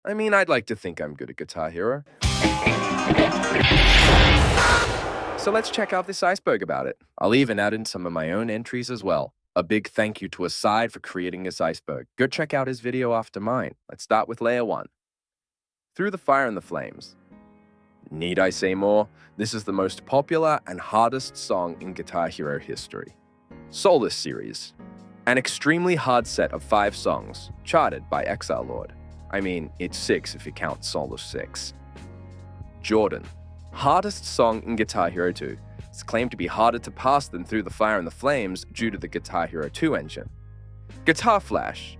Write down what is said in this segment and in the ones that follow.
I mean, I'd like to think I'm good at Guitar Hero. So let's check out this iceberg about it. I'll even add in some of my own entries as well. A big thank you to Aside for creating this iceberg. Go check out his video after mine. Let's start with layer 1. Through the Fire and the Flames. Need I say more? This is the most popular and hardest song in Guitar Hero history. Solace Series. An extremely hard set of 5 songs, charted by Exile Lord. I mean, it's 6 if you count Solace 6. Jordan. Hardest song in Guitar Hero 2. It's claimed to be harder to pass than Through the Fire and the Flames due to the Guitar Hero 2 engine. Guitar Flash.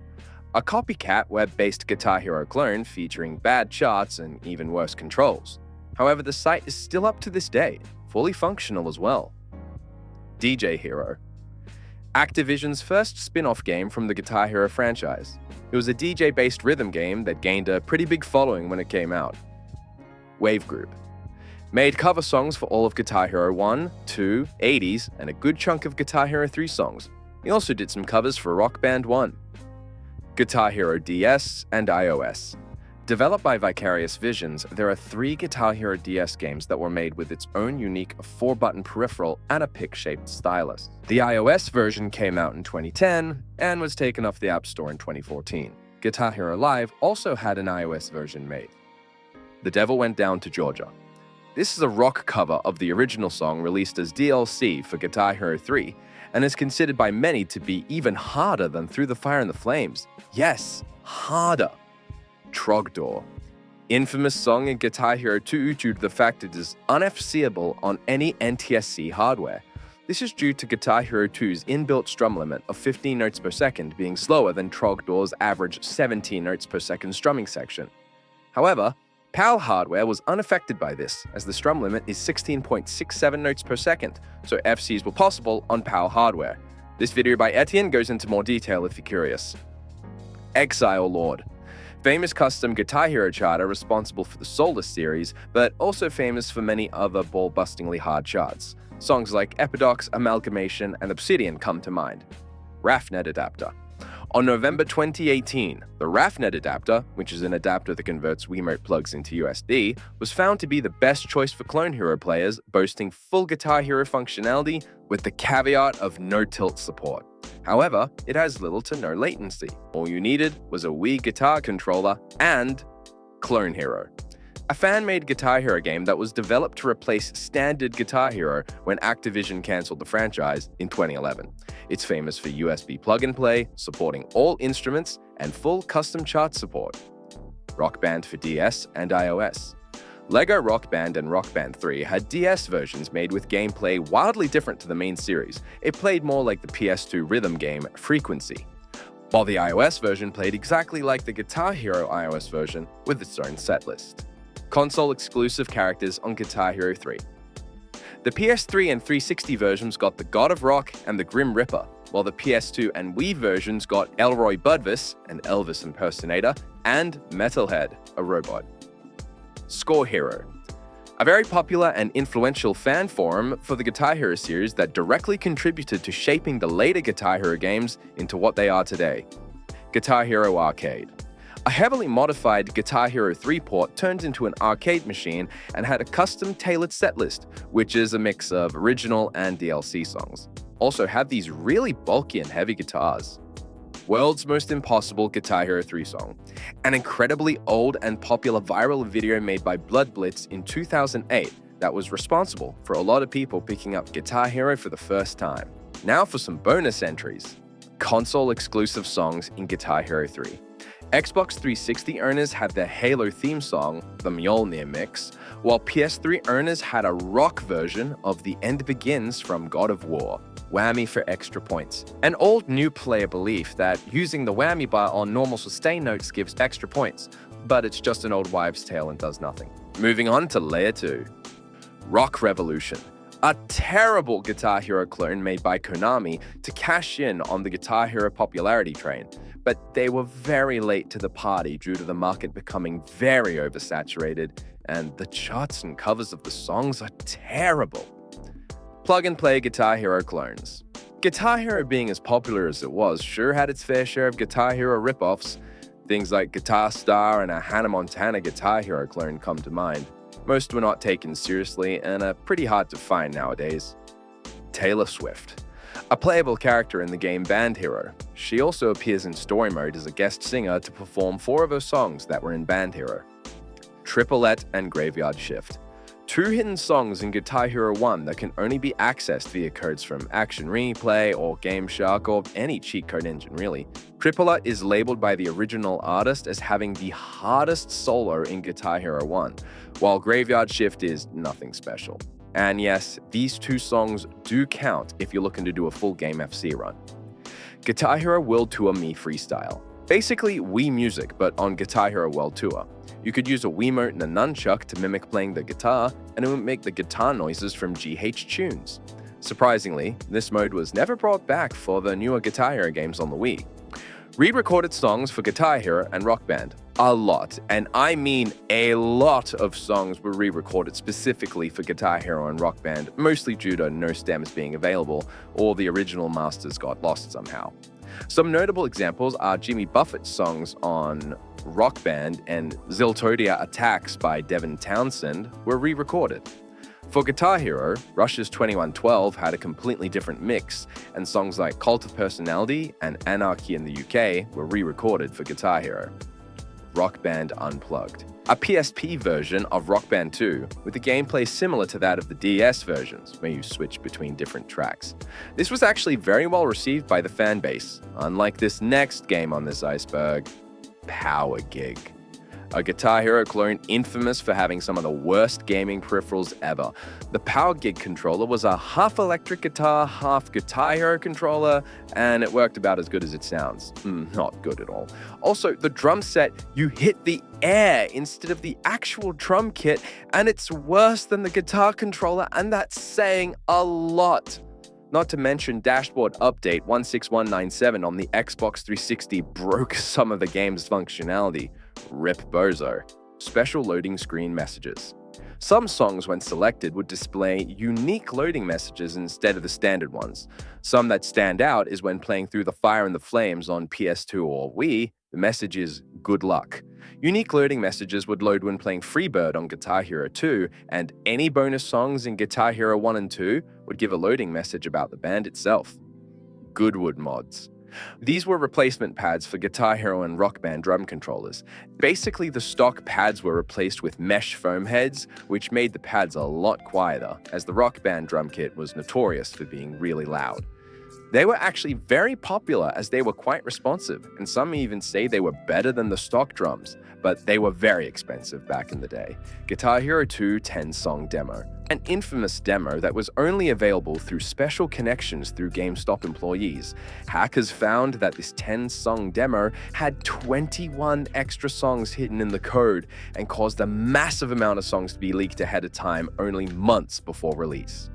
A copycat web-based Guitar Hero clone featuring bad charts and even worse controls. However, the site is still up to this day, fully functional as well. DJ Hero. Activision's first spin-off game from the Guitar Hero franchise. It was a DJ-based rhythm game that gained a pretty big following when it came out. Wave Group. Made cover songs for all of Guitar Hero 1, 2, 80s, and a good chunk of Guitar Hero 3 songs. He also did some covers for Rock Band 1. Guitar Hero DS and iOS. Developed by Vicarious Visions, there are 3 Guitar Hero DS games that were made with its own unique 4-button peripheral and a pick-shaped stylus. The iOS version came out in 2010 and was taken off the App Store in 2014. Guitar Hero Live also had an iOS version made. The Devil Went Down to Georgia. This is a rock cover of the original song released as DLC for Guitar Hero 3, and is considered by many to be even harder than Through the Fire and the Flames. Yes, harder. Trogdor. Infamous song in Guitar Hero 2 due to the fact it is unFCable on any NTSC hardware. This is due to Guitar Hero 2's inbuilt strum limit of 15 notes per second being slower than Trogdor's average 17 notes per second strumming section. However, PAL hardware was unaffected by this, as the strum limit is 16.67 notes per second, so FCs were possible on PAL hardware. This video by Etienne goes into more detail if you're curious. Exile Lord. Famous custom Guitar Hero charter responsible for the Solace series, but also famous for many other ball-bustingly hard charts. Songs like Epidox, Amalgamation, and Obsidian come to mind. RAFnet adapter. On November 2018, the RAFnet adapter, which is an adapter that converts Wiimote plugs into USB, was found to be the best choice for Clone Hero players, boasting full Guitar Hero functionality with the caveat of no tilt support. However, it has little to no latency. All you needed was a Wii guitar controller and Clone Hero. A fan-made Guitar Hero game that was developed to replace standard Guitar Hero when Activision cancelled the franchise in 2011. It's famous for USB plug-and-play, supporting all instruments, and full custom chart support. Rock Band for DS and iOS. LEGO Rock Band and Rock Band 3 had DS versions made with gameplay wildly different to the main series. It played more like the PS2 rhythm game Frequency, while the iOS version played exactly like the Guitar Hero iOS version with its own setlist. Console-exclusive characters on Guitar Hero 3. The PS3 and 360 versions got the God of Rock and the Grim Reaper, while the PS2 and Wii versions got Elroy Budvis, an Elvis impersonator, and Metalhead, a robot. Score Hero. A very popular and influential fan forum for the Guitar Hero series that directly contributed to shaping the later Guitar Hero games into what they are today. Guitar Hero Arcade. A heavily modified Guitar Hero 3 port turned into an arcade machine and had a custom tailored setlist, which is a mix of original and DLC songs. Also had these really bulky and heavy guitars. World's Most Impossible Guitar Hero 3 song. An incredibly old and popular viral video made by Blood Blitz in 2008 that was responsible for a lot of people picking up Guitar Hero for the first time. Now for some bonus entries. Console-exclusive songs in Guitar Hero 3. Xbox 360 owners had their Halo theme song, the Mjolnir Mix, while PS3 owners had a rock version of The End Begins from God of War. Whammy for extra points. An old new player belief that using the whammy bar on normal sustain notes gives extra points, but it's just an old wives' tale and does nothing. Moving on to Layer 2. Rock Revolution. A terrible Guitar Hero clone made by Konami to cash in on the Guitar Hero popularity train, but they were very late to the party due to the market becoming very oversaturated, and the charts and covers of the songs are terrible. Plug-and-play Guitar Hero clones. Guitar Hero being as popular as it was sure had its fair share of Guitar Hero rip-offs. Things like Guitar Star and a Hannah Montana Guitar Hero clone come to mind. Most were not taken seriously and are pretty hard to find nowadays. Taylor Swift. A playable character in the game Band Hero, she also appears in story mode as a guest singer to perform 4 of her songs that were in Band Hero. Triplet and Graveyard Shift. 2 hidden songs in Guitar Hero 1 that can only be accessed via codes from Action Replay or Game Shark or any cheat code engine really. Triplet is labeled by the original artist as having the hardest solo in Guitar Hero 1, while Graveyard Shift is nothing special. And yes, these 2 songs do count if you're looking to do a full game FC run. Guitar Hero World Tour Me Freestyle. Basically Wii Music, but on Guitar Hero World Tour. You could use a Wiimote and a nunchuck to mimic playing the guitar, and it would make the guitar noises from GH Tunes. Surprisingly, this mode was never brought back for the newer Guitar Hero games on the Wii. Re-recorded songs for Guitar Hero and Rock Band. A lot, and I mean a lot of songs were re-recorded specifically for Guitar Hero and Rock Band, mostly due to no stems being available, or the original masters got lost somehow. Some notable examples are Jimmy Buffett's songs on Rock Band and Ziltodia Attacks by Devin Townsend were re-recorded. For Guitar Hero, Rush's 2112 had a completely different mix, and songs like Cult of Personality and Anarchy in the UK were re-recorded for Guitar Hero. Rock Band Unplugged. A PSP version of Rock Band 2 with a gameplay similar to that of the DS versions, where you switch between different tracks. This was actually very well received by the fan base, unlike this next game on this iceberg, Power Gig. A Guitar Hero clone infamous for having some of the worst gaming peripherals ever. The Power Gig controller was a half electric guitar, half Guitar Hero controller, and it worked about as good as it sounds. Not good at all. Also, the drum set, you hit the air instead of the actual drum kit, and it's worse than the guitar controller, and that's saying a lot. Not to mention Dashboard Update 16197 on the Xbox 360 broke some of the game's functionality. Rip Bozo. Special loading screen messages. Some songs, when selected, would display unique loading messages instead of the standard ones. Some that stand out is when playing through the Fire and the Flames on PS2 or Wii, the message is good luck. Unique loading messages would load when playing Freebird on Guitar Hero 2, and any bonus songs in Guitar Hero 1 and 2 would give a loading message about the band itself. Goodwood mods. These were replacement pads for Guitar Hero and Rock Band drum controllers. Basically, the stock pads were replaced with mesh foam heads, which made the pads a lot quieter, as the Rock Band drum kit was notorious for being really loud. They were actually very popular as they were quite responsive, and some even say they were better than the stock drums, but they were very expensive back in the day. Guitar Hero 2 10-song demo. An infamous demo that was only available through special connections through GameStop employees. Hackers found that this 10-song demo had 21 extra songs hidden in the code and caused a massive amount of songs to be leaked ahead of time only months before release.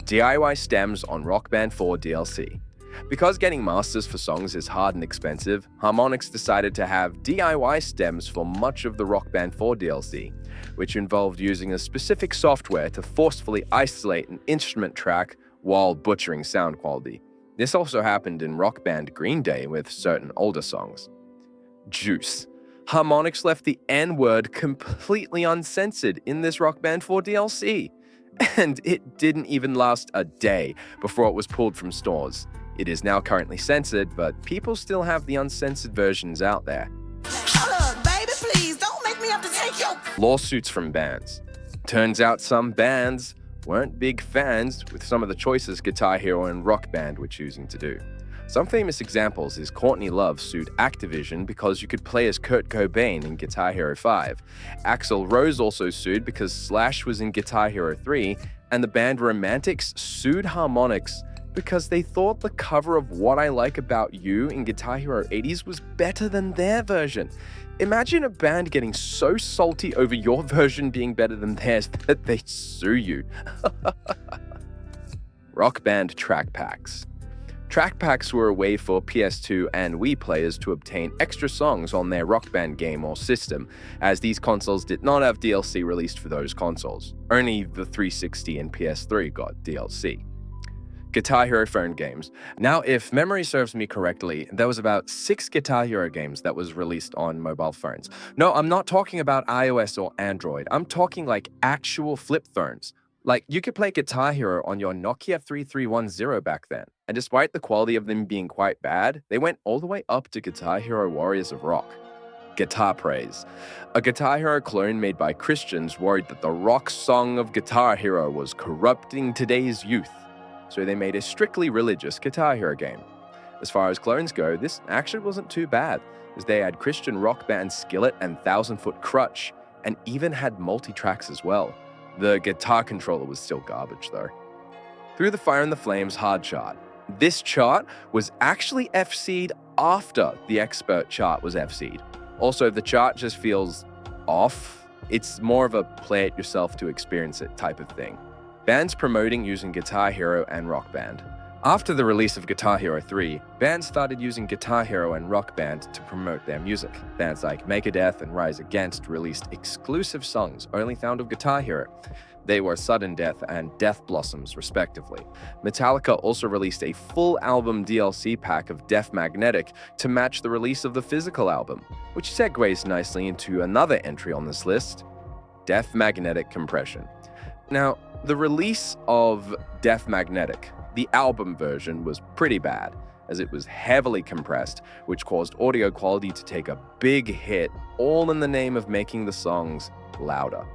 DIY stems on Rock Band 4 DLC. Because getting masters for songs is hard and expensive, Harmonix decided to have DIY stems for much of the Rock Band 4 DLC, which involved using a specific software to forcefully isolate an instrument track while butchering sound quality. This also happened in Rock Band Green Day with certain older songs. Juice. Harmonix left the N-word completely uncensored in this Rock Band 4 DLC. And it didn't even last a day before it was pulled from stores. It is now currently censored, but people still have the uncensored versions out there. Hold up, baby, please, don't make me have to take your... Lawsuits from bands. Turns out some bands weren't big fans with some of the choices Guitar Hero and Rock Band were choosing to do. Some famous examples is Courtney Love sued Activision because you could play as Kurt Cobain in Guitar Hero 5. Axl Rose also sued because Slash was in Guitar Hero 3, and the band Romantics sued Harmonix because they thought the cover of What I Like About You in Guitar Hero 80s was better than their version. Imagine a band getting so salty over your version being better than theirs that they sue you. Rock Band track packs. Track packs were a way for PS2 and Wii players to obtain extra songs on their Rock Band game or system, as these consoles did not have DLC released for those consoles. Only the 360 and PS3 got DLC. Guitar Hero phone games. Now, if memory serves me correctly, there was about 6 Guitar Hero games that was released on mobile phones. No, I'm not talking about iOS or Android. I'm talking like actual flip phones. Like, you could play Guitar Hero on your Nokia 3310 back then. And despite the quality of them being quite bad, they went all the way up to Guitar Hero Warriors of Rock. Guitar Praise. A Guitar Hero clone made by Christians worried that the rock song of Guitar Hero was corrupting today's youth, so they made a strictly religious Guitar Hero game. As far as clones go, this actually wasn't too bad, as they had Christian rock band Skillet and Thousand Foot Crutch, and even had multi-tracks as well. The guitar controller was still garbage though. Through the Fire and the Flames hard chart. This chart was actually FC'd after the expert chart was FC'd. Also, the chart just feels off. It's more of a play it yourself to experience it type of thing. Bands promoting using Guitar Hero and Rock Band. After the release of Guitar Hero 3, bands started using Guitar Hero and Rock Band to promote their music. Bands like Megadeth and Rise Against released exclusive songs only found of Guitar Hero. They were Sudden Death and Death Blossoms, respectively. Metallica also released a full album DLC pack of Death Magnetic to match the release of the physical album, which segues nicely into another entry on this list, Death Magnetic Compression. Now, the release of Death Magnetic, the album version, was pretty bad, as it was heavily compressed, which caused audio quality to take a big hit, all in the name of making the songs louder.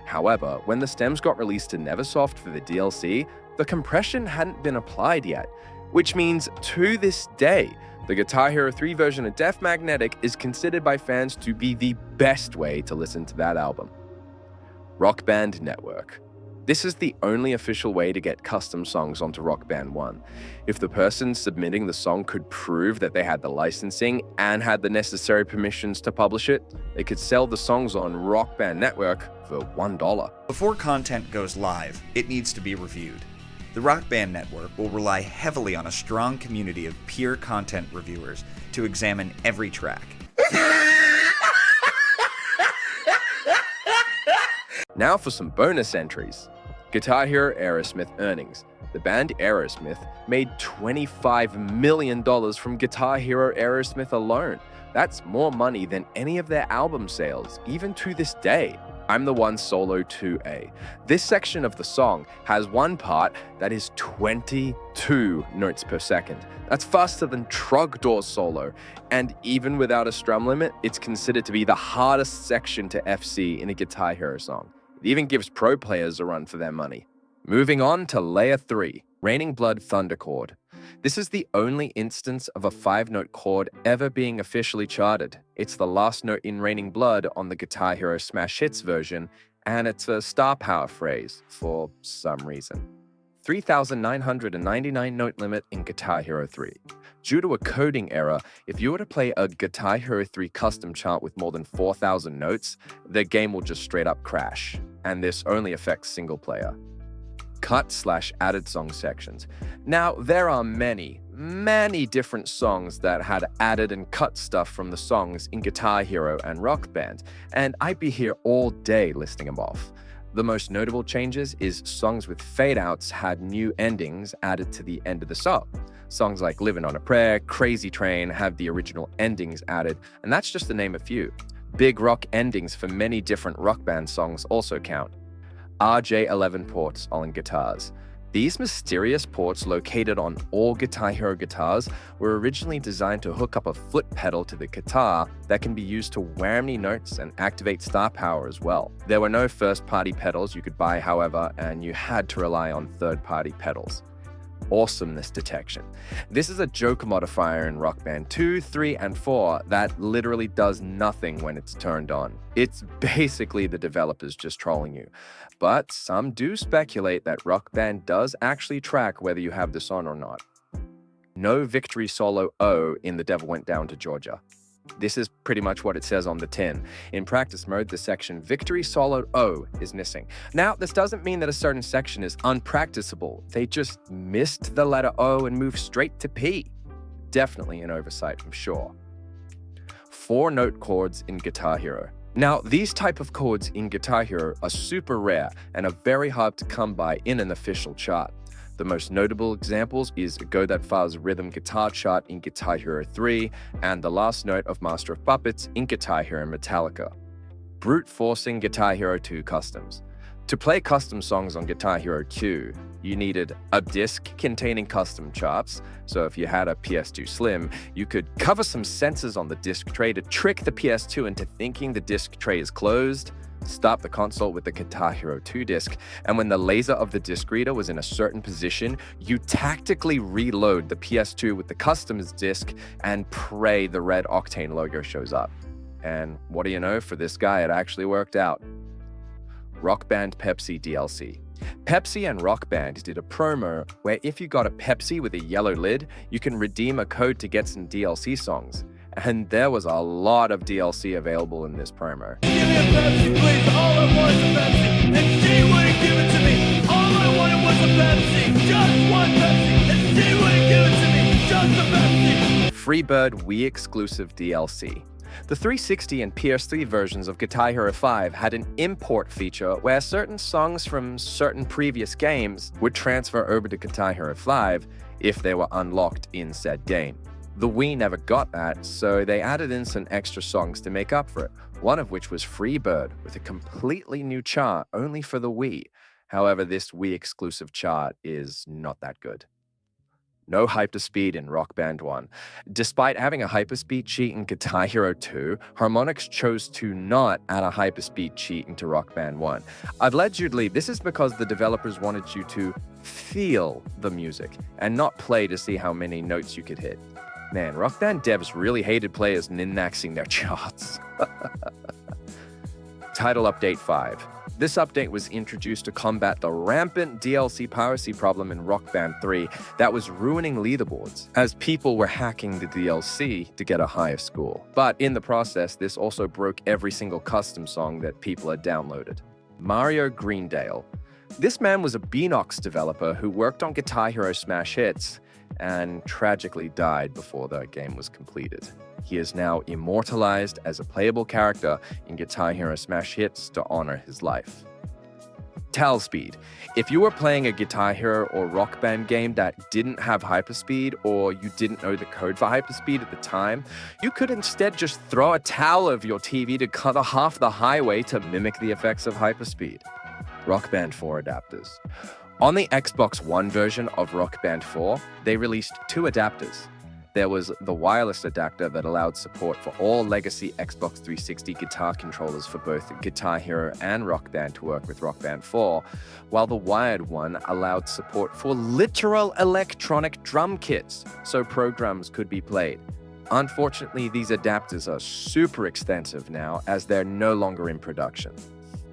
However, when the stems got released to Neversoft for the DLC, the compression hadn't been applied yet, which means to this day, the Guitar Hero 3 version of Death Magnetic is considered by fans to be the best way to listen to that album. Rock Band Network. This is the only official way to get custom songs onto Rock Band 1. If the person submitting the song could prove that they had the licensing and had the necessary permissions to publish it, they could sell the songs on Rock Band Network for $1. Before content goes live, it needs to be reviewed. The Rock Band Network will rely heavily on a strong community of peer content reviewers to examine every track. Now for some bonus entries. Guitar Hero Aerosmith earnings. The band Aerosmith made $25 million from Guitar Hero Aerosmith alone. That's more money than any of their album sales, even to this day. I'm the One Solo 2A. This section of the song has one part that is 22 notes per second. That's faster than Trogdor's solo, and even without a strum limit, it's considered to be the hardest section to FC in a Guitar Hero song. It even gives pro players a run for their money. Moving on to Layer 3, Raining Blood Thunder Chord. This is the only instance of a 5-note chord ever being officially charted. It's the last note in Raining Blood on the Guitar Hero Smash Hits version, and it's a star power phrase for some reason. 3,999 note limit in Guitar Hero 3. Due to a coding error, if you were to play a Guitar Hero 3 custom chart with more than 4,000 notes, the game will just straight up crash, and this only affects single player. Cut/added song sections. Now, there are many different songs that had added and cut stuff from the songs in Guitar Hero and Rock Band, and I'd be here all day listing them off. The most notable changes is songs with fade-outs had new endings added to the end of the song. Songs like Livin' on a Prayer, Crazy Train have the original endings added, and that's just to name a few. Big rock endings for many different Rock Band songs also count. RJ11 ports on guitars. These mysterious ports located on all Guitar Hero guitars were originally designed to hook up a foot pedal to the guitar that can be used to whammy notes and activate star power as well. There were no first-party pedals you could buy, however, and you had to rely on third-party pedals. Awesomeness detection. This is a joke modifier in Rock Band 2, 3, and 4 that literally does nothing when it's turned on. It's basically the developers just trolling you. But some do speculate that Rock Band does actually track whether you have this on or not. No victory solo O in The Devil Went Down to Georgia. This is pretty much what it says on the tin. In practice mode, the section Victory Soloed O is missing. Now, this doesn't mean that a certain section is unpracticable. They just missed the letter O and moved straight to P. Definitely an oversight, I'm sure. 4-note chords in Guitar Hero. Now, these type of chords in Guitar Hero are super rare and are very hard to come by in an official chart. The most notable examples is Go That Far's rhythm guitar chart in Guitar Hero 3 and the last note of Master of Puppets in Guitar Hero Metallica. Brute forcing Guitar Hero 2 customs. To play custom songs on Guitar Hero 2, you needed a disc containing custom charts. So if you had a PS2 Slim, you could cover some sensors on the disc tray to trick the PS2 into thinking the disc tray is closed, start the console with the Guitar Hero 2 disc, and when the laser of the disc reader was in a certain position, you tactically reload the PS2 with the customs disc and pray the red Octane logo shows up. And what do you know, for this guy, it actually worked out. Rock Band Pepsi DLC. Pepsi and Rock Band did a promo where if you got a Pepsi with a yellow lid, you can redeem a code to get some DLC songs. And there was a lot of DLC available in this promo. Give me a Pepsi, please. All I want is a Pepsi. And she wouldn't give it to me. All I wanted was a Pepsi. Just one Pepsi. And she wouldn't give it to me. Just a Pepsi. Freebird Wii exclusive DLC. The 360 and PS3 versions of Guitar Hero 5 had an import feature where certain songs from certain previous games would transfer over to Guitar Hero 5 if they were unlocked in said game. The Wii never got that, so they added in some extra songs to make up for it, one of which was Freebird, with a completely new chart only for the Wii. However, this Wii exclusive chart is not that good. No hyperspeed in Rock Band 1. Despite having a hyperspeed cheat in Guitar Hero 2, Harmonix chose to not add a hyperspeed cheat into Rock Band 1. Allegedly, this is because the developers wanted you to feel the music and not play to see how many notes you could hit. Man, Rock Band devs really hated players min-maxing their charts. Title Update 5. This update was introduced to combat the rampant DLC piracy problem in Rock Band 3 that was ruining leaderboards, as people were hacking the DLC to get a higher score. But in the process, this also broke every single custom song that people had downloaded. Mario Greendale. This man was a Beanox developer who worked on Guitar Hero Smash Hits and tragically died before the game was completed. He is now immortalized as a playable character in Guitar Hero Smash Hits to honor his life. Talspeed. If you were playing a Guitar Hero or Rock Band game that didn't have hyperspeed, or you didn't know the code for hyperspeed at the time, you could instead just throw a towel over your TV to cover half the highway to mimic the effects of hyperspeed. Rock Band 4 adapters. On the Xbox One version of Rock Band 4, they released two adapters. There was the wireless adapter that allowed support for all legacy Xbox 360 guitar controllers for both Guitar Hero and Rock Band to work with Rock Band 4, while the wired one allowed support for literal electronic drum kits, so programs could be played. Unfortunately, these adapters are super expensive now, as they're no longer in production.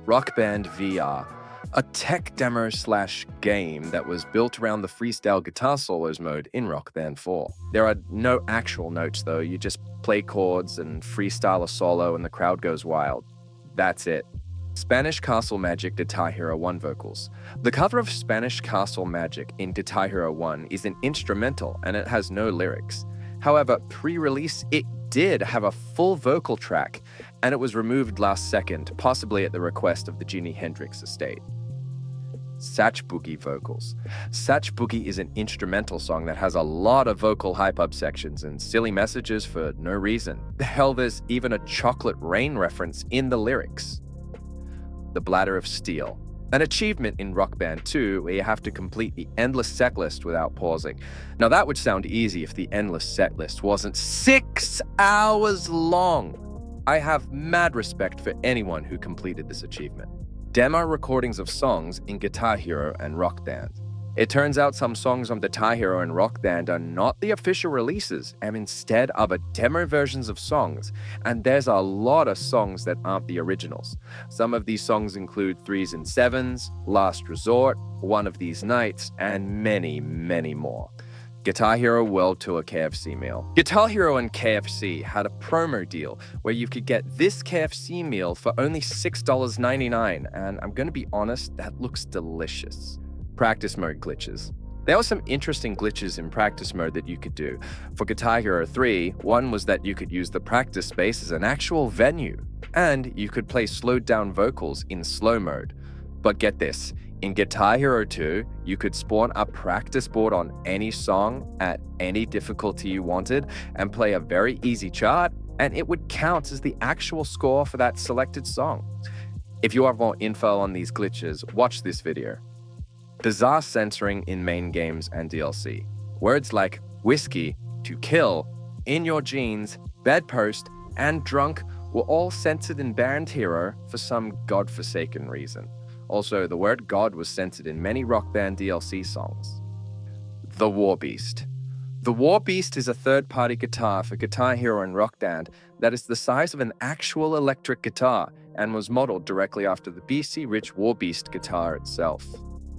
Rock Band VR. A tech demo/game that was built around the freestyle guitar solos mode in Rock Band 4. There are no actual notes though, you just play chords and freestyle a solo and the crowd goes wild. That's it. Spanish Castle Magic Guitar Hero 1 vocals. The cover of Spanish Castle Magic in Guitar Hero 1 is an instrumental and it has no lyrics. However, pre-release it did have a full vocal track and it was removed last second, possibly at the request of the Jimi Hendrix estate. Satch Boogie vocals. Satch Boogie is an instrumental song that has a lot of vocal hype-up sections and silly messages for no reason. Hell, there's even a Chocolate Rain reference in the lyrics. The Bladder of Steel. An achievement in Rock Band 2 where you have to complete the endless set list without pausing. Now that would sound easy if the endless set list wasn't 6 hours long. I have mad respect for anyone who completed this achievement. Demo recordings of songs in Guitar Hero and Rock Band. It turns out some songs on Guitar Hero and Rock Band are not the official releases and instead are the demo versions of songs, and there's a lot of songs that aren't the originals. Some of these songs include 3s and 7s, Last Resort, One of These Nights, and many, many more. Guitar Hero World Tour KFC meal. Guitar Hero and KFC had a promo deal where you could get this KFC meal for only $6.99, and I'm gonna be honest, that looks delicious. Practice mode glitches. There were some interesting glitches in practice mode that you could do. For Guitar Hero 3, one was that you could use the practice space as an actual venue, and you could play slowed down vocals in slow mode. But get this, in Guitar Hero 2, you could spawn a practice board on any song at any difficulty you wanted and play a very easy chart, and it would count as the actual score for that selected song. If you want more info on these glitches, watch this video. Bizarre censoring in main games and DLC. Words like whiskey, to kill, in your jeans, bedpost, and drunk were all censored in Band Hero for some godforsaken reason. Also, the word God was censored in many Rock Band DLC songs. The War Beast. The War Beast is a third-party guitar for Guitar Hero and Rock Band that is the size of an actual electric guitar and was modeled directly after the BC Rich War Beast guitar itself.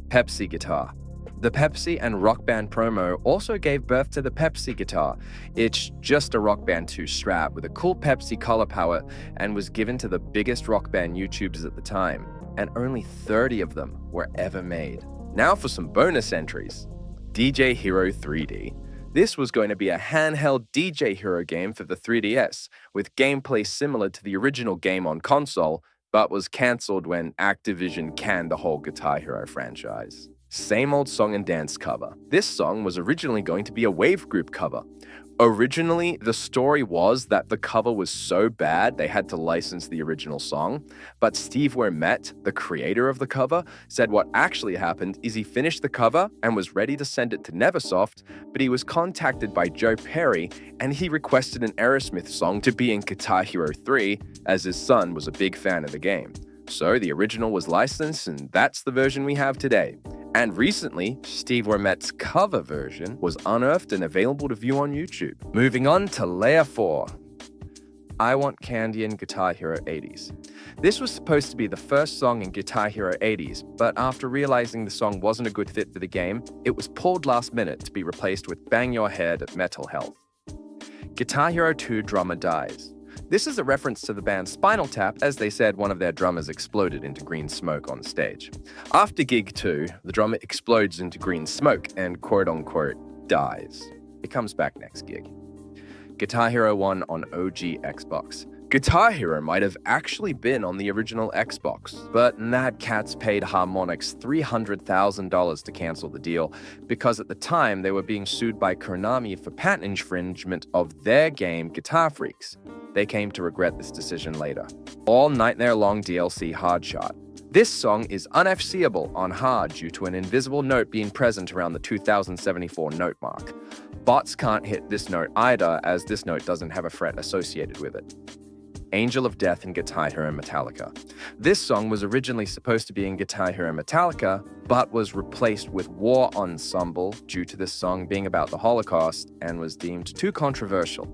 Pepsi guitar. The Pepsi and Rock Band promo also gave birth to the Pepsi guitar. It's just a Rock Band 2 strap with a cool Pepsi collar palette and was given to the biggest Rock Band YouTubers at the time, and only 30 of them were ever made. Now for some bonus entries. DJ Hero 3D. This was going to be a handheld DJ Hero game for the 3DS, with gameplay similar to the original game on console, but was cancelled when Activision canned the whole Guitar Hero franchise. Same Old Song and Dance cover. This song was originally going to be a Wave Group cover. Originally, the story was that the cover was so bad they had to license the original song, but Steve Wermet, the creator of the cover, said what actually happened is he finished the cover and was ready to send it to Neversoft, but he was contacted by Joe Perry and he requested an Aerosmith song to be in Guitar Hero 3 as his son was a big fan of the game. So the original was licensed and that's the version we have today. And recently, Steve Wermet's cover version was unearthed and available to view on YouTube. Moving on to Layer 4. I Want Candy in Guitar Hero 80s. This was supposed to be the first song in Guitar Hero 80s, but after realizing the song wasn't a good fit for the game, it was pulled last minute to be replaced with Bang Your Head at Metal Health. Guitar Hero 2 Drummer Dies. This is a reference to the band Spinal Tap, as they said one of their drummers exploded into green smoke on stage. After Gig 2, the drummer explodes into green smoke and quote-unquote dies. It comes back next gig. Guitar Hero 1 on OG Xbox. Guitar Hero might have actually been on the original Xbox, but Mad Catz paid Harmonix $300,000 to cancel the deal because at the time they were being sued by Konami for patent infringement of their game Guitar Freaks. They came to regret this decision later. All Nightmare Long DLC Hard Shot. This song is unFCable on hard due to an invisible note being present around the 2074 note mark. Bots can't hit this note either, as this note doesn't have a fret associated with it. Angel of Death in Guitar Hero Metallica. This song was originally supposed to be in Guitar Hero Metallica, but was replaced with War Ensemble due to this song being about the Holocaust and was deemed too controversial.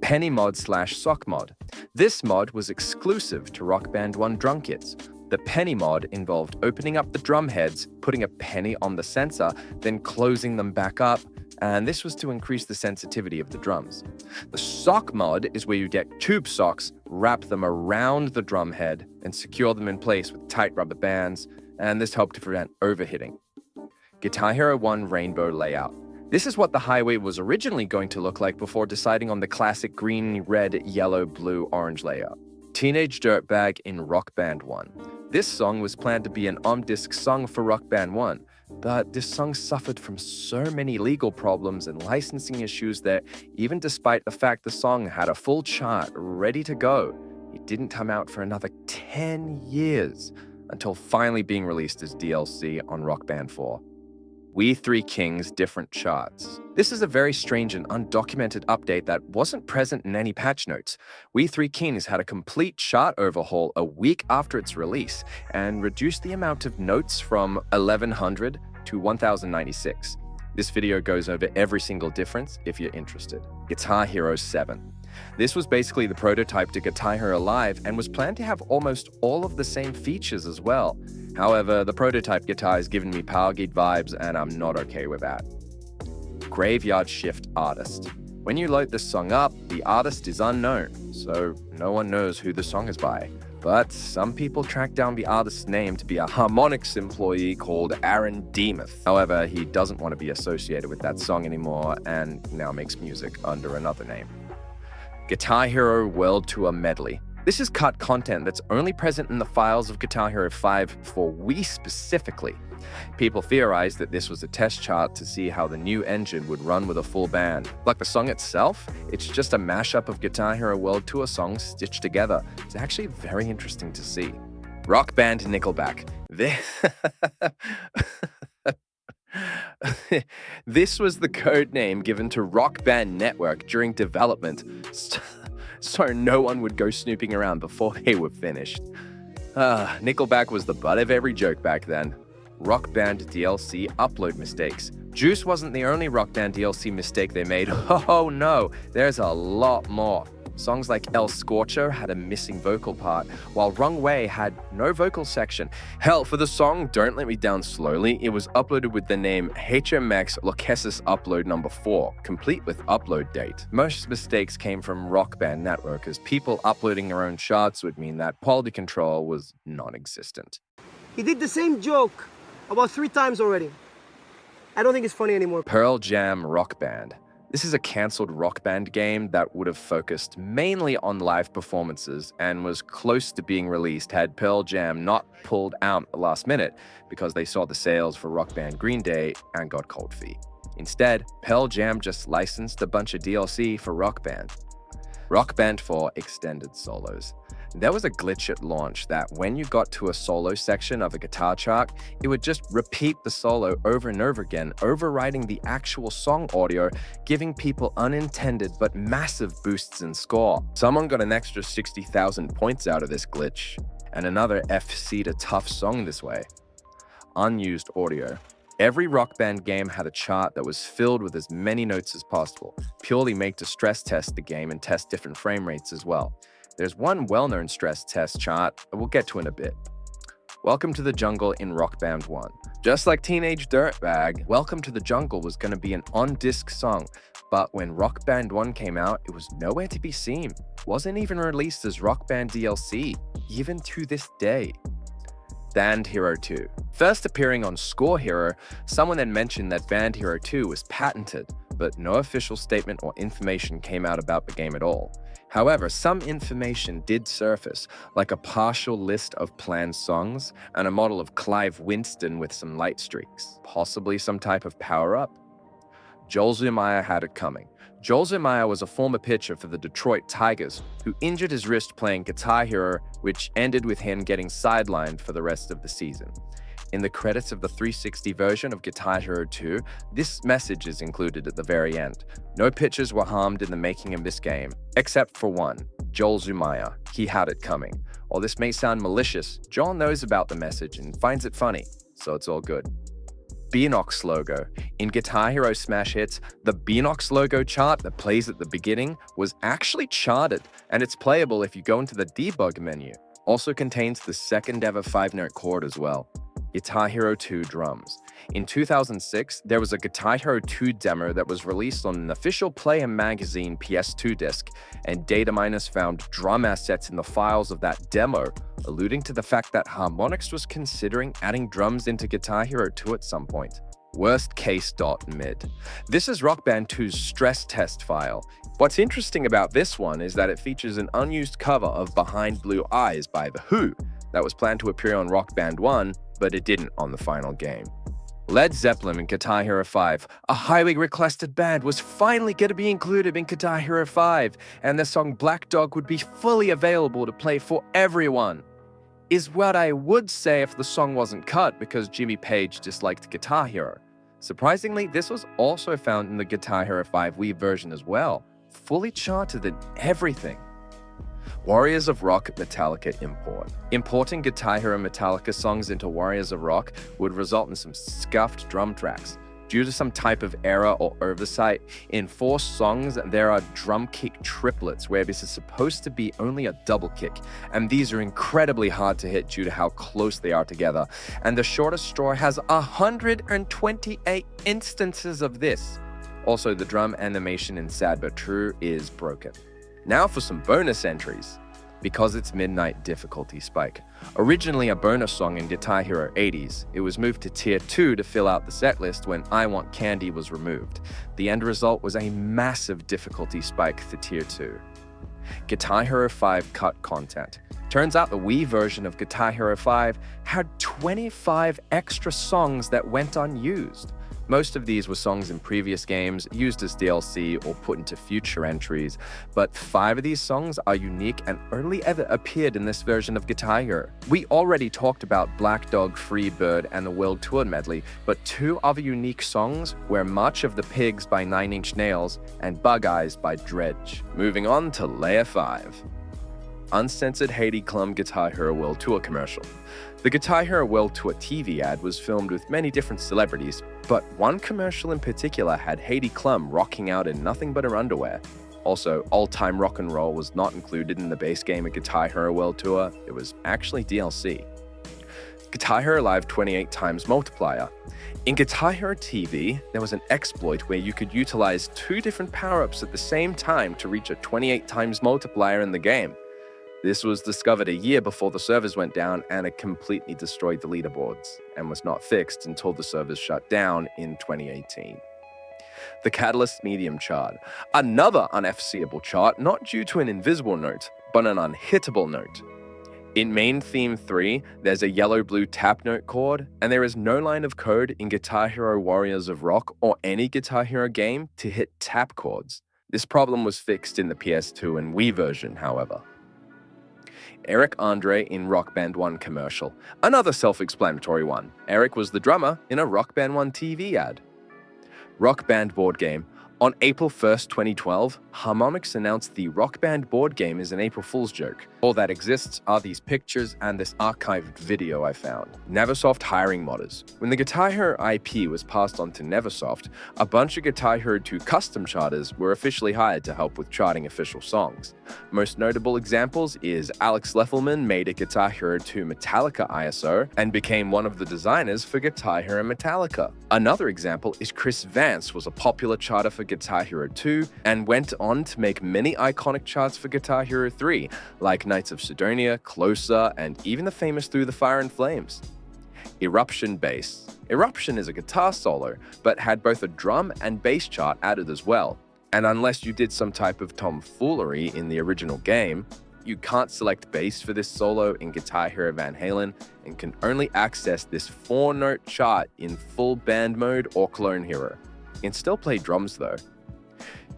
Penny Mod / Sock Mod. This mod was exclusive to Rock Band 1 drum kits. The Penny mod involved opening up the drum heads, putting a penny on the sensor, then closing them back up, and this was to increase the sensitivity of the drums. The Sock mod is where you get tube socks, wrap them around the drum head, and secure them in place with tight rubber bands, and this helped to prevent overhitting. Guitar Hero 1 Rainbow Layout. This is what the highway was originally going to look like before deciding on the classic green, red, yellow, blue, orange layout. Teenage Dirtbag in Rock Band 1. This song was planned to be an on-disc song for Rock Band 1, but this song suffered from so many legal problems and licensing issues that even despite the fact the song had a full chart ready to go, it didn't come out for another 10 years until finally being released as DLC on Rock Band 4. We Three Kings Different Charts. This is a very strange and undocumented update that wasn't present in any patch notes. We Three Kings had a complete chart overhaul a week after its release and reduced the amount of notes from 1100 to 1096. This video goes over every single difference if you're interested. Guitar Hero 7. This was basically the prototype to Guitar Hero Live and was planned to have almost all of the same features as well. However, the prototype guitar is giving me Power Grid vibes and I'm not okay with that. Graveyard Shift Artist. When you load this song up, the artist is unknown, so no one knows who the song is by. But some people track down the artist's name to be a Harmonix employee called Aaron Demuth. However, he doesn't want to be associated with that song anymore and now makes music under another name. Guitar Hero World Tour Medley. This is cut content that's only present in the files of Guitar Hero 5 for Wii specifically. People theorized that this was a test chart to see how the new engine would run with a full band. Like the song itself, it's just a mashup of Guitar Hero World Tour songs stitched together. It's actually very interesting to see. Rock band Nickelback. This was the code name given to Rock Band Network during development, so no one would go snooping around before they were finished. Nickelback was the butt of every joke back then. Rock Band DLC upload mistakes. Juice wasn't the only Rock Band DLC mistake they made. Oh no, there's a lot more. Songs like El Scorcho had a missing vocal part, while Wrong Way had no vocal section. Hell, for the song Don't Let Me Down Slowly, it was uploaded with the name HMX Loquesis Upload Number 4, complete with upload date. Most mistakes came from Rock Band Network, as people uploading their own charts would mean that quality control was non-existent. He did the same joke about 3 times already. I don't think it's funny anymore. Pearl Jam Rock Band. This is a cancelled Rock Band game that would have focused mainly on live performances and was close to being released had Pearl Jam not pulled out at the last minute because they saw the sales for Rock Band Green Day and got cold feet. Instead, Pearl Jam just licensed a bunch of DLC for Rock Band. Rock Band 4 Extended Solos. There was a glitch at launch that when you got to a solo section of a guitar chart, it would just repeat the solo over and over again, overriding the actual song audio, giving people unintended but massive boosts in score. Someone got an extra 60,000 points out of this glitch, and another FC to tough song this way. Unused audio. Every Rock Band game had a chart that was filled with as many notes as possible, purely made to stress test the game and test different frame rates as well. There's one well-known stress test chart that we'll get to in a bit. Welcome to the Jungle in Rock Band 1. Just like Teenage Dirtbag, Welcome to the Jungle was going to be an on-disc song, but when Rock Band 1 came out, it was nowhere to be seen. Wasn't even released as Rock Band DLC, even to this day. Band Hero 2. First appearing on Score Hero, someone then mentioned that Band Hero 2 was patented, but no official statement or information came out about the game at all. However, some information did surface, like a partial list of planned songs and a model of Clive Winston with some light streaks, possibly some type of power-up. Joel Zumaya had it coming. Joel Zumaya was a former pitcher for the Detroit Tigers who injured his wrist playing Guitar Hero, which ended with him getting sidelined for the rest of the season. In the credits of the 360 version of Guitar Hero 2, this message is included at the very end. No pitchers were harmed in the making of this game, except for one, Joel Zumaya. He had it coming. While this may sound malicious, Joel knows about the message and finds it funny, so it's all good. Beanox logo. In Guitar Hero Smash Hits, the Beanox logo chart that plays at the beginning was actually charted, and it's playable if you go into the debug menu. Also contains the second ever 5-note chord as well. Guitar Hero 2 drums. In 2006, there was a Guitar Hero 2 demo that was released on an official Player Magazine PS2 disc, and data miners found drum assets in the files of that demo, alluding to the fact that Harmonix was considering adding drums into Guitar Hero 2 at some point. Worst case .mid. This is Rock Band 2's stress test file. What's interesting about this one is that it features an unused cover of Behind Blue Eyes by The Who that was planned to appear on Rock Band 1, but it didn't on the final game. Led Zeppelin in Guitar Hero 5, a highly requested band, was finally going to be included in Guitar Hero 5, and the song Black Dog would be fully available to play for everyone. Is what I would say if the song wasn't cut because Jimmy Page disliked Guitar Hero. Surprisingly, this was also found in the Guitar Hero 5 Wii version as well, fully charted and everything. Warriors of Rock Metallica import. Importing Guitar Hero Metallica songs into Warriors of Rock would result in some scuffed drum tracks. Due to some type of error or oversight, in 4 songs there are drum kick triplets where this is supposed to be only a double kick, and these are incredibly hard to hit due to how close they are together, and the shortest straw has 128 instances of this. Also, the drum animation in Sad But True is broken. Now for some bonus entries. Because it's Midnight difficulty spike. Originally a bonus song in Guitar Hero 80s, it was moved to Tier 2 to fill out the setlist when I Want Candy was removed. The end result was a massive difficulty spike for Tier 2. Guitar Hero 5 cut content. Turns out the Wii version of Guitar Hero 5 had 25 extra songs that went unused. Most of these were songs in previous games, used as DLC or put into future entries, but 5 of these songs are unique and only ever appeared in this version of Guitar Hero. We already talked about Black Dog, Free Bird, and the World Tour medley, but 2 other unique songs were March of the Pigs by 9 Inch Nails and Bug Eyes by Dredge. Moving on to Layer 5. Uncensored Heidi Klum Guitar Hero World Tour commercial. The Guitar Hero World Tour TV ad was filmed with many different celebrities, but one commercial in particular had Heidi Klum rocking out in nothing but her underwear. Also, Old Time Rock and Roll was not included in the base game of Guitar Hero World Tour, it was actually DLC. Guitar Hero Live 28 times multiplier. In Guitar Hero TV, there was an exploit where you could utilize 2 different power-ups at the same time to reach a 28 times multiplier in the game. This was discovered a year before the servers went down, and it completely destroyed the leaderboards and was not fixed until the servers shut down in 2018. The Catalyst Medium chart. Another unforeseeable chart, not due to an invisible note, but an unhittable note. In Main Theme 3, there's a yellow-blue tap note chord, and there is no line of code in Guitar Hero Warriors of Rock or any Guitar Hero game to hit tap chords. This problem was fixed in the PS2 and Wii version, however. Eric Andre in Rock Band 1 commercial. Another self-explanatory one. Eric was the drummer in a Rock Band 1 TV ad. Rock Band board game. On April 1st, 2012, Harmonix announced the Rock Band board game is an April Fool's joke. All that exists are these pictures and this archived video I found. Neversoft hiring modders. When the Guitar Hero IP was passed on to Neversoft, a bunch of Guitar Hero 2 custom charters were officially hired to help with charting official songs. Most notable examples is Alex Leffelman made a Guitar Hero 2 Metallica ISO and became one of the designers for Guitar Hero Metallica. Another example is Chris Vance was a popular charter for Guitar Hero 2 and went on to make many iconic charts for Guitar Hero 3, like Knights of Sidonia, Closer, and even the famous Through the Fire and Flames. Eruption Bass. Eruption is a guitar solo, but had both a drum and bass chart added as well. And unless you did some type of tomfoolery in the original game, you can't select bass for this solo in Guitar Hero Van Halen and can only access this 4-note chart in full band mode or Clone Hero. You can still play drums though.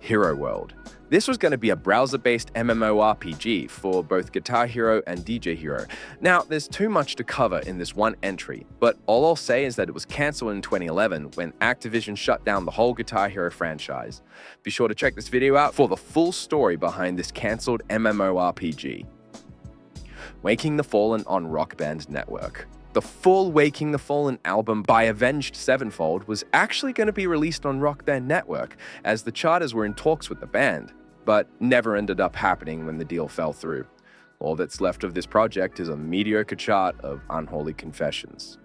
Hero World. This was going to be a browser-based MMORPG for both Guitar Hero and DJ Hero. Now, there's too much to cover in this one entry, but all I'll say is that it was cancelled in 2011 when Activision shut down the whole Guitar Hero franchise. Be sure to check this video out for the full story behind this cancelled MMORPG. Waking the Fallen on Rock Band Network. The full Waking the Fallen album by Avenged Sevenfold was actually going to be released on Rock Band Network, as the charters were in talks with the band, but never ended up happening when the deal fell through. All that's left of this project is a mediocre chart of Unholy Confessions.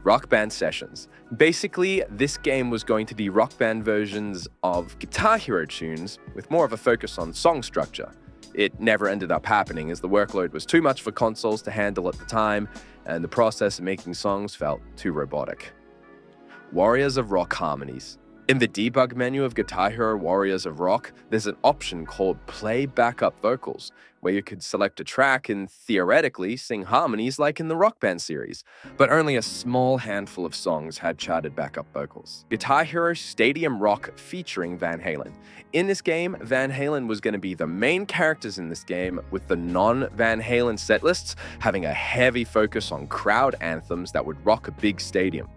Rock Band Sessions. Basically, this game was going to be Rock Band versions of Guitar Hero tunes with more of a focus on song structure. It never ended up happening as the workload was too much for consoles to handle at the time, and the process of making songs felt too robotic. Warriors of Rock Harmonies. In the debug menu of Guitar Hero Warriors of Rock, there's an option called Play Backup Vocals, where you could select a track and theoretically sing harmonies like in the Rock Band series, but only a small handful of songs had charted backup vocals. Guitar Hero Stadium Rock featuring Van Halen. In this game, Van Halen was going to be the main characters in this game, with the non-Van Halen setlists having a heavy focus on crowd anthems that would rock a big stadium.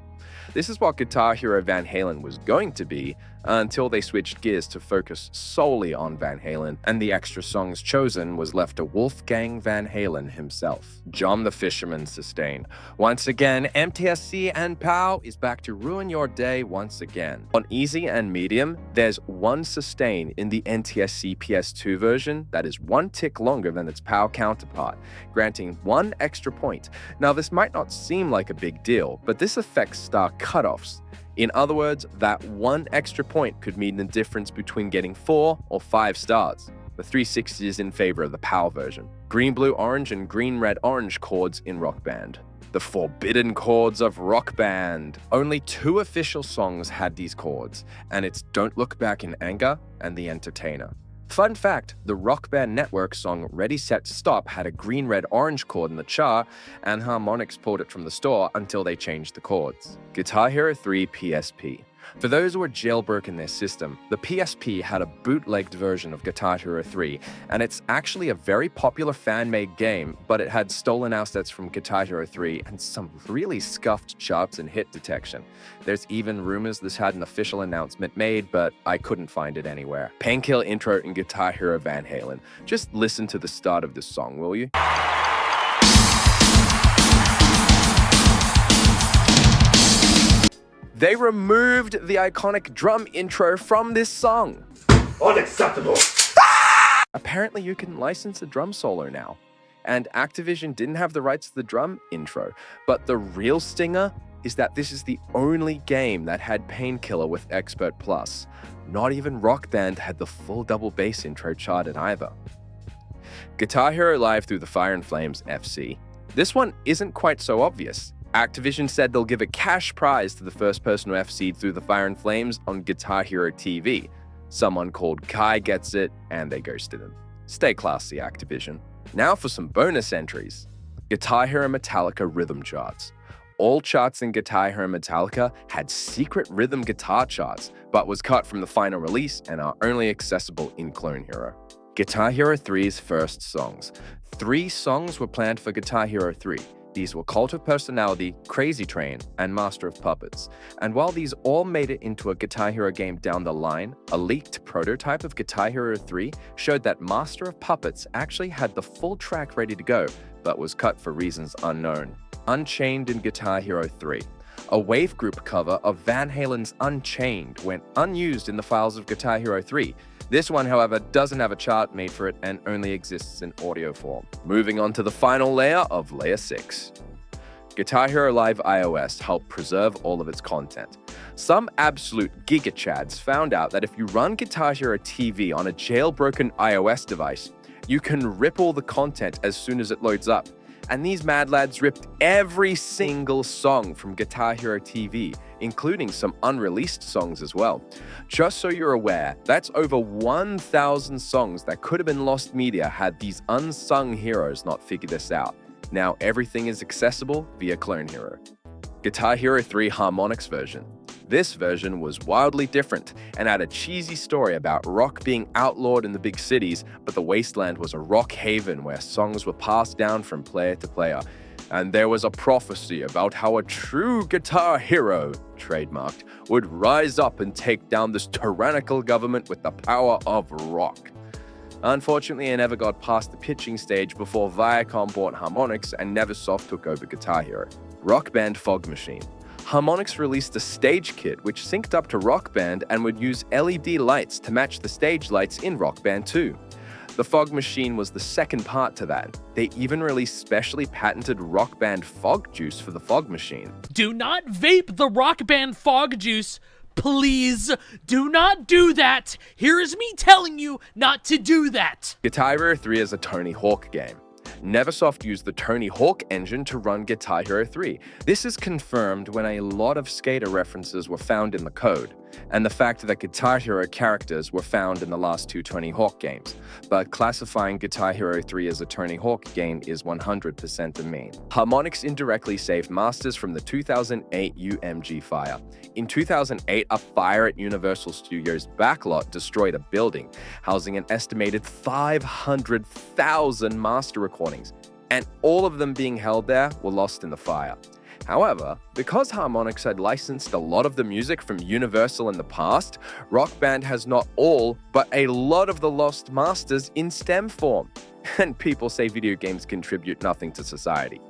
This is what Guitar Hero Van Halen was going to be until they switched gears to focus solely on Van Halen, and the extra songs chosen was left to Wolfgang Van Halen himself. John the Fisherman Sustain. Once again, MTSC and POW is back to ruin your day once again. On easy and medium, there's one sustain in the NTSC PS2 version that is 1 tick longer than its POW counterpart, granting 1 extra point. Now, this might not seem like a big deal, but this affects star cutoffs. In other words, that 1 extra point could mean the difference between getting 4 or 5 stars. The 360 is in favor of the POW version. Green, blue, orange, and green, red, orange chords in Rock Band. The forbidden chords of Rock Band. Only 2 official songs had these chords, and it's Don't Look Back in Anger and The Entertainer. Fun fact, the Rock Band Network song Ready Set Stop had a green red orange chord in the chart, and Harmonix pulled it from the store until they changed the chords. Guitar Hero 3 PSP. For those who were jailbroken their system, the PSP had a bootlegged version of Guitar Hero 3, and it's actually a very popular fan-made game, but it had stolen assets from Guitar Hero 3 and some really scuffed charts and hit detection. There's even rumors this had an official announcement made, but I couldn't find it anywhere. Painkiller intro in Guitar Hero Van Halen. Just listen to the start of this song, will you? They removed the iconic drum intro from this song. Unacceptable. Apparently you can license a drum solo now. And Activision didn't have the rights to the drum intro. But the real stinger is that this is the only game that had Painkiller with Expert Plus. Not even Rock Band had the full double bass intro charted either. Guitar Hero Live Through the Fire and Flames FC. This one isn't quite so obvious. Activision said they'll give a cash prize to the first person who FC'd Through the Fire and Flames on Guitar Hero TV. Someone called Kai gets it, and they ghosted him. Stay classy, Activision. Now for some bonus entries. Guitar Hero Metallica rhythm charts. All charts in Guitar Hero Metallica had secret rhythm guitar charts, but was cut from the final release and are only accessible in Clone Hero. Guitar Hero 3's first songs. 3 songs were planned for Guitar Hero 3. These were Cult of Personality, Crazy Train, and Master of Puppets. And while these all made it into a Guitar Hero game down the line, a leaked prototype of Guitar Hero 3 showed that Master of Puppets actually had the full track ready to go, but was cut for reasons unknown. Unchained in Guitar Hero 3. A wave group cover of Van Halen's Unchained went unused in the files of Guitar Hero 3. This one, however, doesn't have a chart made for it and only exists in audio form. Moving on to the final layer of Layer 6. Guitar Hero Live iOS helped preserve all of its content. Some absolute gigachads found out that if you run Guitar Hero TV on a jailbroken iOS device, you can rip all the content as soon as it loads up. And these mad lads ripped every single song from Guitar Hero TV, including some unreleased songs as well. Just so you're aware, that's over 1,000 songs that could have been lost media had these unsung heroes not figured this out. Now everything is accessible via Clone Hero. Guitar Hero 3 Harmonix version. This version was wildly different and had a cheesy story about rock being outlawed in the big cities, but the wasteland was a rock haven where songs were passed down from player to player. And there was a prophecy about how a true guitar hero, trademarked, would rise up and take down this tyrannical government with the power of rock. Unfortunately, it never got past the pitching stage before Viacom bought Harmonix and Neversoft took over Guitar Hero. Rock Band Fog Machine. Harmonix released a stage kit which synced up to Rock Band and would use LED lights to match the stage lights in Rock Band 2. The Fog Machine was the second part to that. They even released specially patented Rock Band Fog Juice for the Fog Machine. Do not vape the Rock Band Fog Juice. Please do not do that. Here is me telling you not to do that. Guitar Hero 3 is a Tony Hawk game. Neversoft used the Tony Hawk engine to run Guitar Hero 3. This is confirmed when a lot of skater references were found in the code, and the fact that Guitar Hero characters were found in the last 2 Tony Hawk games. But classifying Guitar Hero 3 as a Tony Hawk game is 100% a mean. Harmonix indirectly saved masters from the 2008 UMG fire. In 2008, a fire at Universal Studios' backlot destroyed a building, housing an estimated 500,000 master recordings, and all of them being held there were lost in the fire. However, because Harmonix had licensed a lot of the music from Universal in the past, Rock Band has not all, but a lot of the lost masters in stem form. And people say video games contribute nothing to society.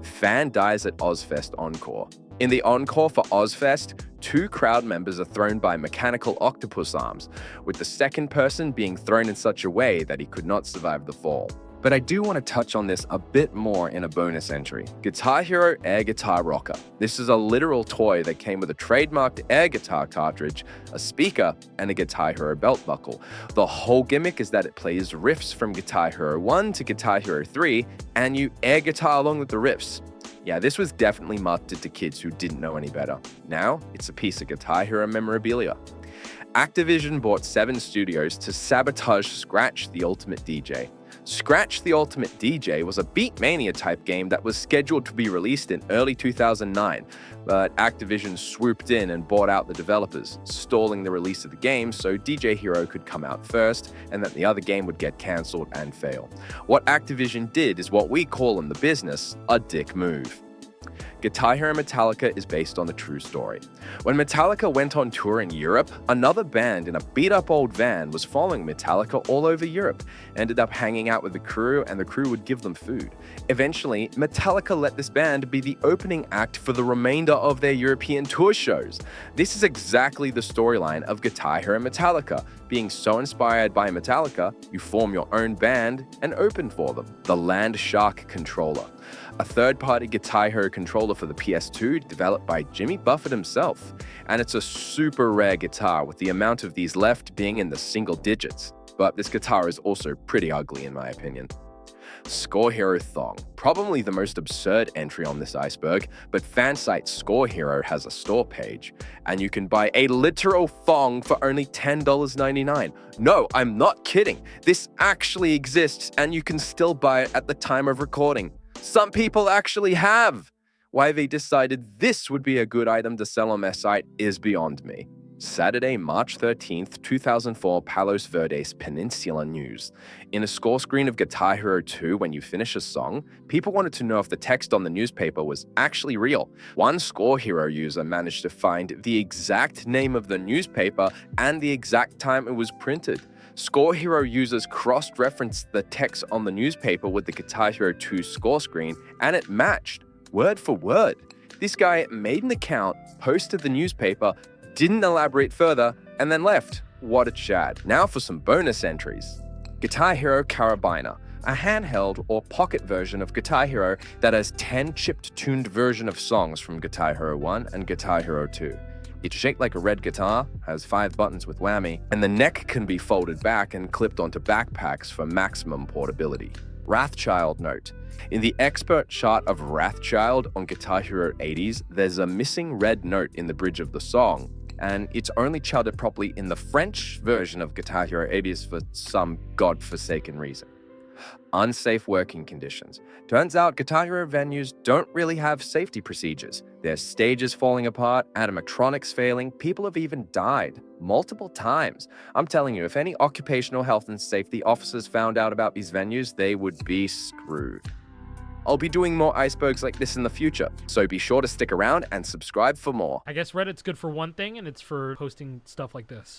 Fan dies at Ozfest Encore. In the encore for Ozfest, 2 crowd members are thrown by mechanical octopus arms, with the second person being thrown in such a way that he could not survive the fall. But I do want to touch on this a bit more in a bonus entry. Guitar Hero Air Guitar Rocker. This is a literal toy that came with a trademarked air guitar cartridge, a speaker, and a Guitar Hero belt buckle. The whole gimmick is that it plays riffs from Guitar Hero 1 to Guitar Hero 3, and you air guitar along with the riffs. Yeah, this was definitely marketed to kids who didn't know any better. Now, it's a piece of Guitar Hero memorabilia. Activision bought 7 studios to sabotage Scratch the Ultimate DJ. Scratch the Ultimate DJ was a Beatmania type game that was scheduled to be released in early 2009, but Activision swooped in and bought out the developers, stalling the release of the game so DJ Hero could come out first and that the other game would get cancelled and fail. What Activision did is what we call in the business a dick move. Guitar Hero Metallica is based on the true story. When Metallica went on tour in Europe, another band in a beat-up old van was following Metallica all over Europe, ended up hanging out with the crew, and the crew would give them food. Eventually, Metallica let this band be the opening act for the remainder of their European tour shows. This is exactly the storyline of Guitar Hero Metallica. Being so inspired by Metallica, you form your own band and open for them, the Land Shark Controller, a third-party Guitar Hero controller for the PS2 developed by Jimmy Buffett himself. And it's a super rare guitar, with the amount of these left being in the single digits. But this guitar is also pretty ugly in my opinion. Score Hero Thong, probably the most absurd entry on this iceberg, but fansite Score Hero has a store page, and you can buy a literal thong for only $10.99. No, I'm not kidding. This actually exists, and you can still buy it at the time of recording. Some people actually have. Why they decided this would be a good item to sell on their site is beyond me. Saturday, March 13th, 2004, Palos Verdes Peninsula News. In a score screen of Guitar Hero 2, when you finish a song, people wanted to know if the text on the newspaper was actually real. One Score Hero user managed to find the exact name of the newspaper and the exact time it was printed. Score Hero users cross-referenced the text on the newspaper with the Guitar Hero 2 score screen, and it matched, word for word. This guy made an account, posted the newspaper, didn't elaborate further, and then left. What a Chad. Now for some bonus entries. Guitar Hero Carabiner, a handheld or pocket version of Guitar Hero that has 10 chipped-tuned versions of songs from Guitar Hero 1 and Guitar Hero 2. It's shaped like a red guitar, has 5 buttons with whammy, and the neck can be folded back and clipped onto backpacks for maximum portability. Wrathchild note. In the expert chart of Wrathchild on Guitar Hero 80s, there's a missing red note in the bridge of the song, and it's only charted properly in the French version of Guitar Hero 80s for some godforsaken reason. Unsafe working conditions. Turns out Guitar Hero venues don't really have safety procedures. There's stages falling apart, animatronics failing, people have even died multiple times. I'm telling you, if any occupational health and safety officers found out about these venues, they would be screwed. I'll be doing more icebergs like this in the future, so be sure to stick around and subscribe for more. I guess Reddit's good for one thing, and it's for posting stuff like this.